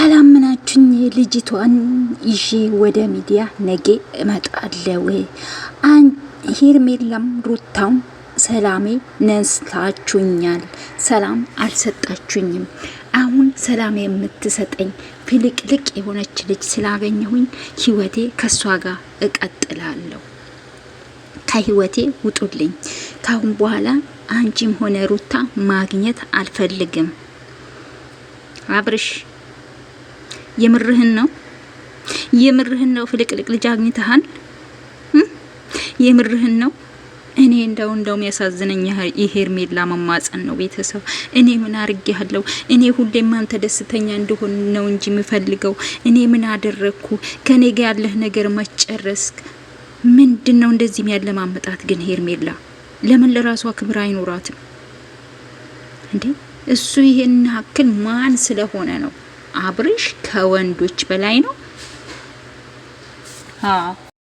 ካላመናችሁኝ ልጅቷን ይዤ ወደ ሚዲያ ነገ እመጣለሁ። ሄርሜላም ሩታም ሰላሜ ነስታችሁኛል፣ ሰላም አልሰጣችሁኝም። አሁን ሰላም የምትሰጠኝ ፍልቅልቅ የሆነች ልጅ ስላገኘሁኝ ህይወቴ ከሷ ጋር እቀጥላለሁ። ከህይወቴ ውጡልኝ። ካሁን በኋላ አንቺም ሆነ ሩታ ማግኘት አልፈልግም። አብርሽ የምርህን ነው? የምርህን ነው? ፍልቅልቅ ልጅ አግኝተሃል? የምርህን ነው? እኔ እንደውም ያሳዝነኝ የሄርሜላ መማጸን ነው። ቤተሰብ እኔ ምን አርጌያለሁ? እኔ ሁሌም አንተ ደስተኛ እንደሆን ነው እንጂ የምፈልገው። እኔ ምን አደረኩ? ከኔ ጋር ያለህ ነገር መጨረስክ? ምንድነው እንደዚህ የሚያለማመጣት ግን ሄርሜላ? ለምን ለራሷ ክብር አይኖራትም እንዴ? እሱ ይሄን ያክል ማን ስለሆነ ነው? አብርሽ ከወንዶች በላይ ነው።